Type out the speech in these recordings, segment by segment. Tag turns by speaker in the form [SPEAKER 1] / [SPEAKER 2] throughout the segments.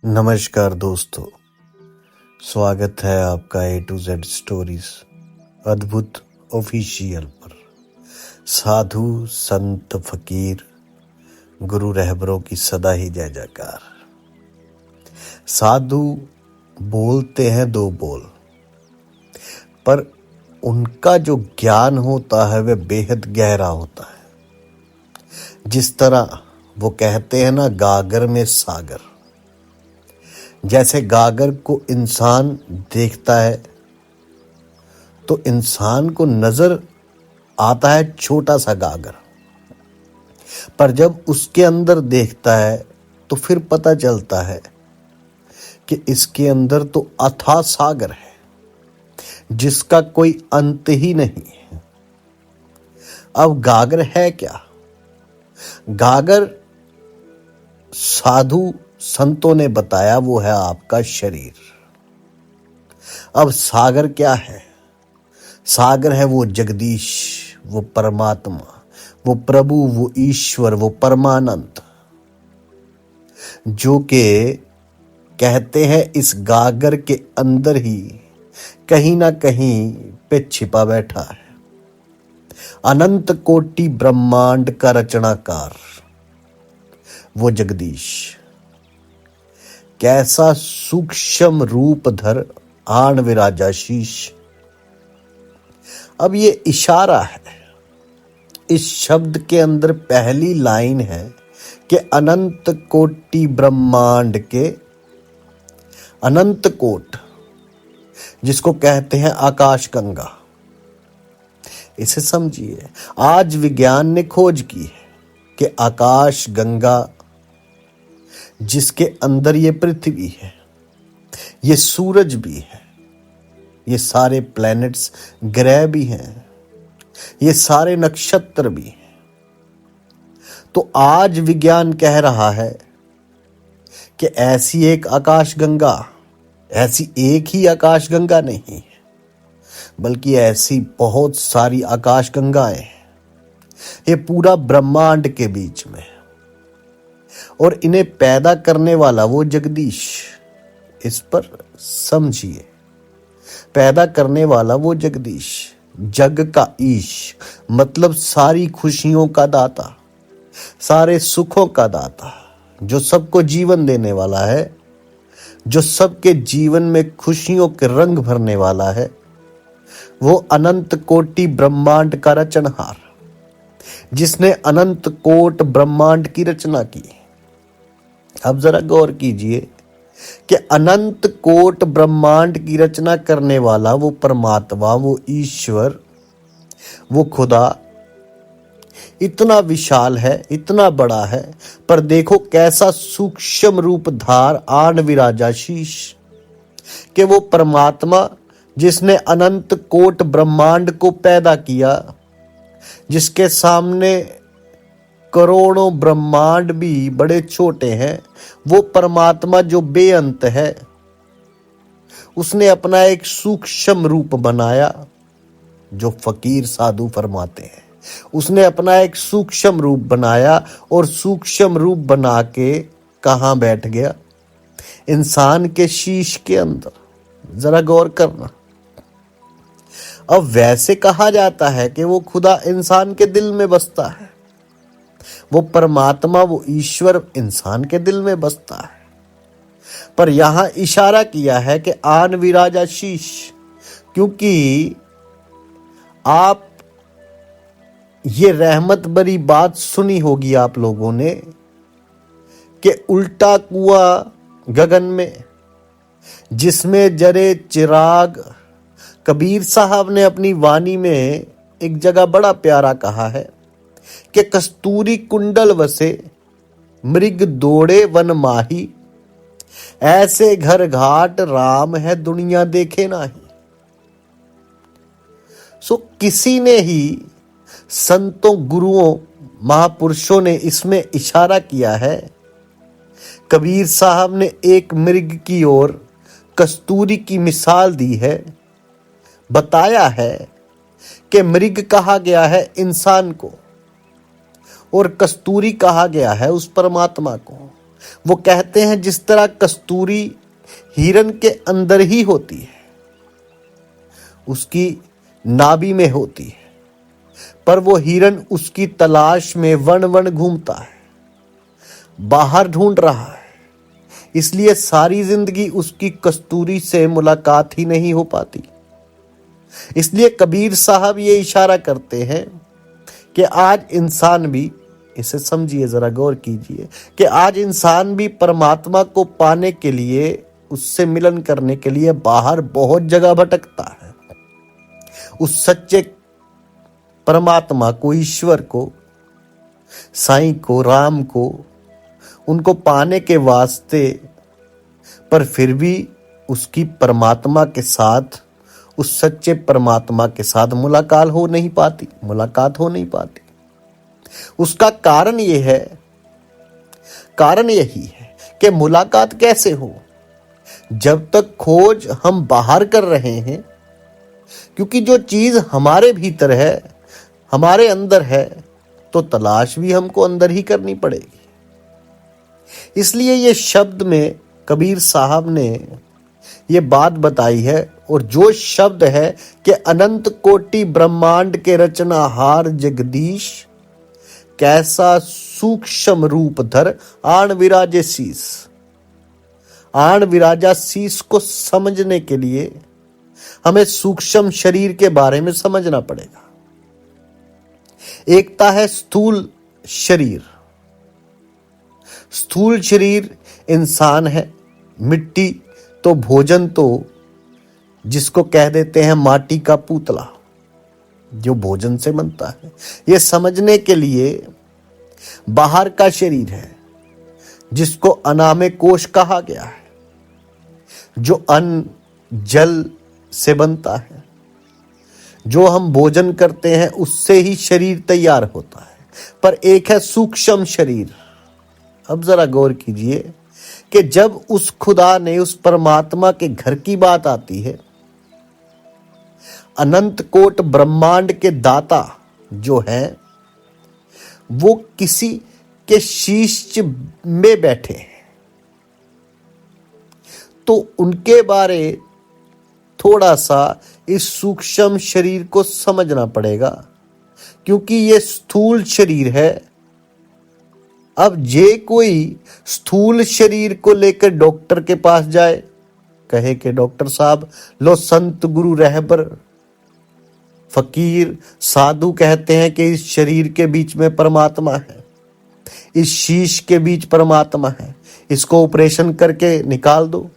[SPEAKER 1] नमस्कार दोस्तों, स्वागत है आपका A to Z स्टोरीज अद्भुत ऑफिशियल पर। साधु संत फकीर गुरु रहबरों की सदा ही जय जयकार। साधु बोलते हैं दो बोल, पर उनका जो ज्ञान होता है वह बेहद गहरा होता है। जिस तरह वो कहते हैं ना, गागर में सागर। जैसे गागर को इंसान देखता है तो इंसान को नजर आता है छोटा सा गागर, पर जब उसके अंदर देखता है तो फिर पता चलता है कि इसके अंदर तो अथाह सागर है जिसका कोई अंत ही नहीं है। अब गागर है क्या? गागर साधु संतों ने बताया वो है आपका शरीर। अब सागर क्या है? सागर है वो जगदीश, वो परमात्मा, वो प्रभु, वो ईश्वर, वो परमानंद, जो के कहते हैं इस गागर के अंदर ही कहीं ना कहीं पे छिपा बैठा है। अनंत कोटि ब्रह्मांड का रचनाकार वो जगदीश कैसा सूक्ष्म रूप धर आन विराजा शीश। अब ये इशारा है। इस शब्द के अंदर पहली लाइन है कि अनंत कोटि ब्रह्मांड के अनंत कोट, जिसको कहते हैं आकाश गंगा। इसे समझिए, आज विज्ञान ने खोज की है कि आकाश गंगा जिसके अंदर ये पृथ्वी है, ये सूरज भी है, ये सारे प्लैनेट्स ग्रह भी हैं, ये सारे नक्षत्र भी हैं। तो आज विज्ञान कह रहा है कि ऐसी एक आकाश गंगा, ऐसी एक ही आकाश गंगा नहीं है, बल्कि ऐसी बहुत सारी आकाश गंगाएं हैं। ये पूरा ब्रह्मांड के बीच में, और इन्हें पैदा करने वाला वो जगदीश। इस पर समझिए, पैदा करने वाला वो जगदीश, जग का ईश, मतलब सारी खुशियों का दाता, सारे सुखों का दाता, जो सबको जीवन देने वाला है, जो सबके जीवन में खुशियों के रंग भरने वाला है, वो अनंत कोटि ब्रह्मांड का रचनहार, जिसने अनंत कोट ब्रह्मांड की रचना की। अब जरा गौर कीजिए कि अनंत कोट ब्रह्मांड की रचना करने वाला वो परमात्मा, वो ईश्वर, वो खुदा इतना विशाल है, इतना बड़ा है, पर देखो कैसा सूक्ष्म रूप धार आन विराजा शीश। कि वो परमात्मा जिसने अनंत कोट ब्रह्मांड को पैदा किया, जिसके सामने करोड़ों ब्रह्मांड भी बड़े छोटे हैं, वो परमात्मा जो बेअंत है, उसने अपना एक सूक्ष्म रूप बनाया, जो फकीर साधु फरमाते हैं। उसने अपना एक सूक्ष्म रूप बनाया, और सूक्ष्म रूप बना के कहां बैठ गया? इंसान के शीश के अंदर। जरा गौर करना। अब वैसे कहा जाता है कि वो खुदा इंसान के दिल में बसता है, वो परमात्मा, वो ईश्वर इंसान के दिल में बसता है, पर यहां इशारा किया है कि आन विराजा शीश। क्योंकि आप ये रहमत भरी बात सुनी होगी आप लोगों ने कि उल्टा कुआं गगन में जिसमें जरे चिराग। कबीर साहब ने अपनी वाणी में एक जगह बड़ा प्यारा कहा है कि कस्तूरी कुंडल वसे मृग दौड़े वन माही, ऐसे घर घाट राम है दुनिया देखे नाही। सो किसी ने ही, संतों, गुरुओं, महापुरुषों ने इसमें इशारा किया है। कबीर साहब ने एक मृग की ओर कस्तूरी की मिसाल दी है, बताया है कि मृग कहा गया है इंसान को और कस्तूरी कहा गया है उस परमात्मा को। वो कहते हैं जिस तरह कस्तूरी हिरन के अंदर ही होती है, उसकी नाभि में होती है, पर वो हिरन उसकी तलाश में वन वन घूमता है, बाहर ढूंढ रहा है, इसलिए सारी जिंदगी उसकी कस्तूरी से मुलाकात ही नहीं हो पाती। इसलिए कबीर साहब ये इशारा करते हैं कि आज इंसान भी, इसे समझिए, जरा गौर कीजिए, कि आज इंसान भी परमात्मा को पाने के लिए, उससे मिलन करने के लिए बाहर बहुत जगह भटकता है। उस सच्चे परमात्मा को, ईश्वर को, साईं को, राम को, उनको पाने के वास्ते, पर फिर भी उसकी परमात्मा के साथ, उस सच्चे परमात्मा के साथ मुलाकात हो नहीं पाती। उसका कारण यही है कि मुलाकात कैसे हो, जब तक खोज हम बाहर कर रहे हैं, क्योंकि जो चीज हमारे भीतर है, हमारे अंदर है, तो तलाश भी हमको अंदर ही करनी पड़ेगी। इसलिए ये शब्द में कबीर साहब ने ये बात बताई है, और जो शब्द है कि अनंत कोटि ब्रह्मांड के रचनाहार जगदीश, कैसा सूक्ष्म रूप धर आण विराजे शीस। आण विराजा शीस को समझने के लिए हमें सूक्ष्म शरीर के बारे में समझना पड़ेगा। एकता है स्थूल शरीर। स्थूल शरीर इंसान है, मिट्टी तो, भोजन तो, जिसको कह देते हैं माटी का पुतला, जो भोजन से बनता है। ये समझने के लिए बाहर का शरीर है, जिसको अनामय कोश कहा गया है, जो अन्न जल से बनता है। जो हम भोजन करते हैं उससे ही शरीर तैयार होता है। पर एक है सूक्ष्म शरीर। अब जरा गौर कीजिए कि जब उस खुदा ने, उस परमात्मा के घर की बात आती है, अनंत कोट ब्रह्मांड के दाता जो है, वो किसी के शीश में बैठे हैं, तो उनके बारे थोड़ा सा इस सूक्ष्म शरीर को समझना पड़ेगा, क्योंकि ये स्थूल शरीर है। अब जे कोई स्थूल शरीर को लेकर डॉक्टर के पास जाए, कहे कि डॉक्टर साहब लो, संत गुरु रहबर फकीर साधु कहते हैं कि इस शरीर के बीच में परमात्मा है, इस शीश के बीच परमात्मा है, इसको ऑपरेशन करके निकाल दो।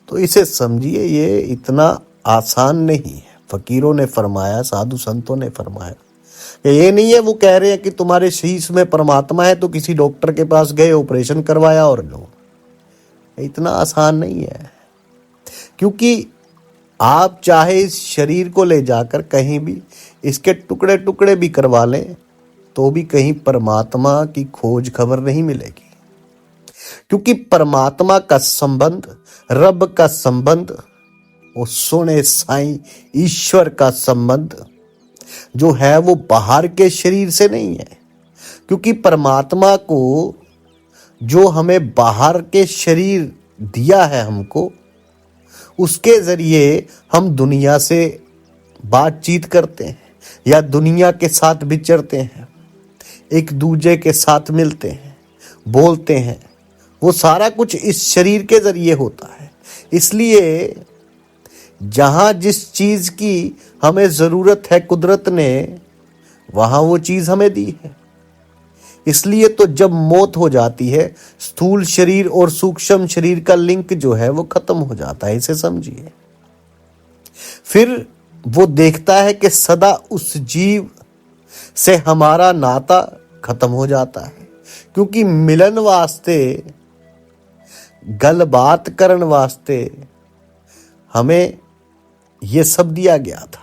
[SPEAKER 1] तो इसे समझिए, ये इतना आसान नहीं है। फकीरों ने फरमाया, साधु संतों ने फरमाया कि ये नहीं है वो कह रहे हैं कि तुम्हारे शीश में परमात्मा है, तो किसी डॉक्टर के पास गए, ऑपरेशन करवाया और लो। इतना आसान नहीं है, क्योंकि आप चाहे इस शरीर को ले जाकर कहीं भी इसके टुकड़े टुकड़े भी करवा लें, तो भी कहीं परमात्मा की खोज खबर नहीं मिलेगी। क्योंकि परमात्मा का संबंध, रब का संबंध, वो सोने साईं ईश्वर का संबंध जो है, वो बाहर के शरीर से नहीं है। क्योंकि परमात्मा को जो हमें बाहर के शरीर दिया है हमको, उसके जरिए हम दुनिया से बातचीत करते हैं या दुनिया के साथ विचरते हैं, एक दूसरे के साथ मिलते हैं, बोलते हैं। वो सारा कुछ इस शरीर के जरिए होता है। इसलिए जहां जिस चीज की हमें जरूरत है, कुदरत ने वहां वो चीज हमें दी है। इसलिए तो जब मौत हो जाती है, स्थूल शरीर और सूक्ष्म शरीर का लिंक जो है वो खत्म हो जाता है। इसे समझिए। फिर वो देखता है कि सदा उस जीव से हमारा नाता खत्म हो जाता है, क्योंकि मिलन वास्ते, गल बात करन वास्ते हमें ये सब दिया गया था।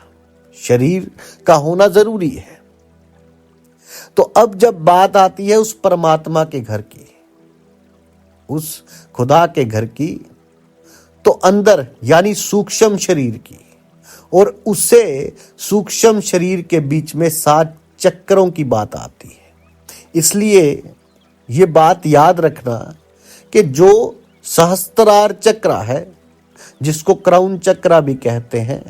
[SPEAKER 1] शरीर का होना जरूरी है। तो अब जब बात आती है उस परमात्मा के घर की, उस खुदा के घर की, तो अंदर यानी सूक्ष्म शरीर की, और उससे सूक्ष्म शरीर के बीच में 7 चक्रों की बात आती है। इसलिए ये बात याद रखना कि जो सहस्त्रार चक्र है, जिसको क्राउन चक्र भी कहते हैं,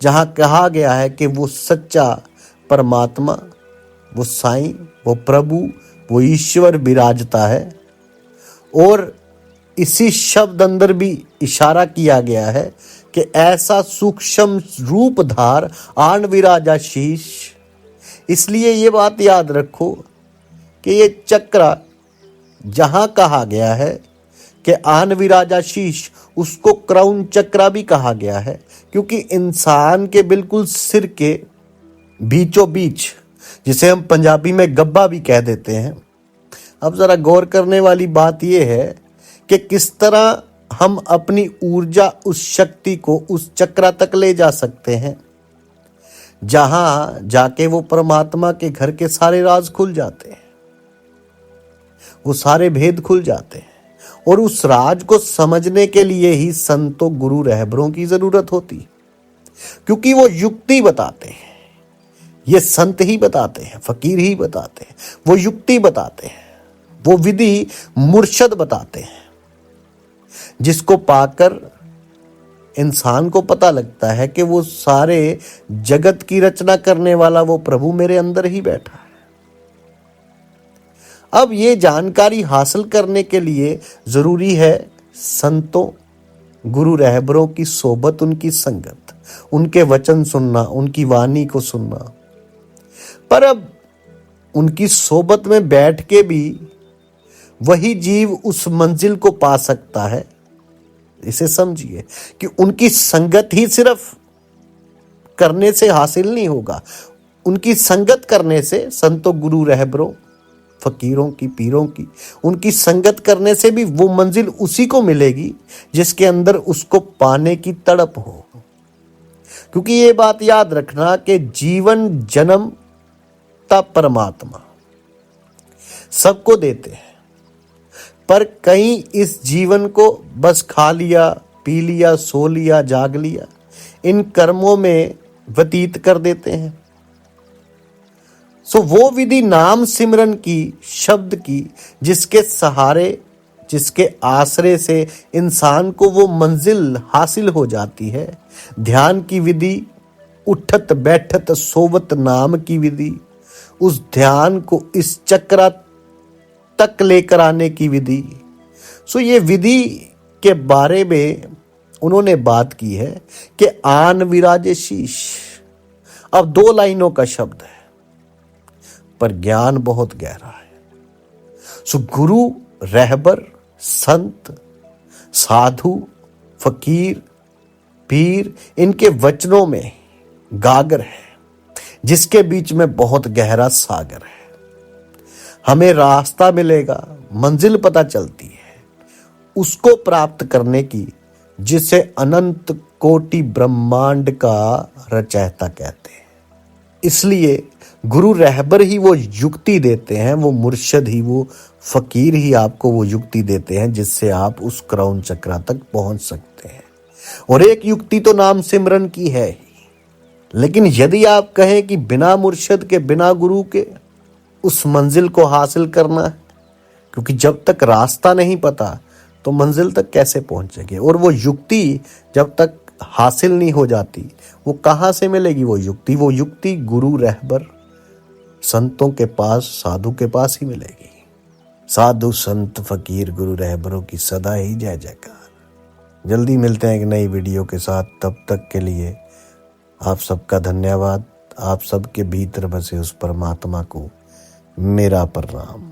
[SPEAKER 1] जहां कहा गया है कि वो सच्चा परमात्मा, वो साईं, वो प्रभु, वो ईश्वर विराजता है। और इसी शब्द अंदर भी इशारा किया गया है कि ऐसा सूक्ष्म रूपधार आन विराजा शीश। इसलिए ये बात याद रखो कि ये चक्र जहां कहा गया है कि आन विराजा शीश, उसको क्राउन चक्र भी कहा गया है, क्योंकि इंसान के बिल्कुल सिर के बीचों बीच, जिसे हम पंजाबी में गब्बा भी कह देते हैं। अब जरा गौर करने वाली बात यह है कि किस तरह हम अपनी ऊर्जा, उस शक्ति को उस चक्र तक ले जा सकते हैं, जहां जाके वो परमात्मा के घर के सारे राज खुल जाते हैं, वो सारे भेद खुल जाते हैं। और उस राज को समझने के लिए ही संतों, गुरु, रहबरों की जरूरत होती, क्योंकि वो युक्ति बताते हैं। ये संत ही बताते हैं, फकीर ही बताते हैं, वो युक्ति बताते हैं, वो विधि मुर्शद बताते हैं, जिसको पाकर इंसान को पता लगता है कि वो सारे जगत की रचना करने वाला वो प्रभु मेरे अंदर ही बैठा है। अब ये जानकारी हासिल करने के लिए जरूरी है संतों, गुरु, रहबरों की सोबत, उनकी संगत, उनके वचन सुनना, उनकी वाणी को सुनना। पर अब उनकी सोबत में बैठ के भी वही जीव उस मंजिल को पा सकता है। इसे समझिए कि उनकी संगत ही सिर्फ करने से हासिल नहीं होगा। उनकी संगत करने से, संतों, गुरु, रहबरों, फकीरों की, पीरों की, उनकी संगत करने से भी वो मंजिल उसी को मिलेगी जिसके अंदर उसको पाने की तड़प हो। क्योंकि ये बात याद रखना कि जीवन जन्म तब परमात्मा सबको देते हैं, पर कई इस जीवन को बस खा लिया, पी लिया, सो लिया, जाग लिया, इन कर्मों में व्यतीत कर देते हैं। सो वो विधि नाम सिमरन की, शब्द की, जिसके सहारे, जिसके आश्रय से इंसान को वो मंजिल हासिल हो जाती है। ध्यान की विधि, उठत बैठत सोवत नाम की विधि, उस ध्यान को इस चक्र तक लेकर आने की विधि। सो ये विधि के बारे में उन्होंने बात की है कि आन विराजे शीश। अब 2 लाइनों का शब्द है, पर ज्ञान बहुत गहरा है। सो गुरु, रहबर, संत, साधु, फकीर, पीर, इनके वचनों में गागर है, जिसके बीच में बहुत गहरा सागर है। हमें रास्ता मिलेगा, मंजिल पता चलती है उसको प्राप्त करने की, जिसे अनंत कोटि ब्रह्मांड का रचयिता कहते हैं। इसलिए गुरु, रहबर ही वो युक्ति देते हैं, वो मुर्शद ही, वो फकीर ही आपको वो युक्ति देते हैं जिससे आप उस क्राउन चक्र तक पहुंच सकते हैं। और एक युक्ति तो नाम सिमरन की है ही, लेकिन यदि आप कहें कि बिना मुर्शद के, बिना गुरु के उस मंजिल को हासिल करना है, क्योंकि जब तक रास्ता नहीं पता तो मंजिल तक कैसे पहुंचेंगे। और वो युक्ति जब तक हासिल नहीं हो जाती, वो कहां से मिलेगी वो युक्ति? वो युक्ति गुरु, रहबर, संतों के पास, साधु के पास ही मिलेगी। साधु, संत, फकीर, गुरु, रहबरों की सदा ही जय जयकार। जल्दी मिलते हैं एक नई वीडियो के साथ। तब तक के लिए आप सबका धन्यवाद। आप सबके भीतर बसे उस परमात्मा को मेरा प्रणाम।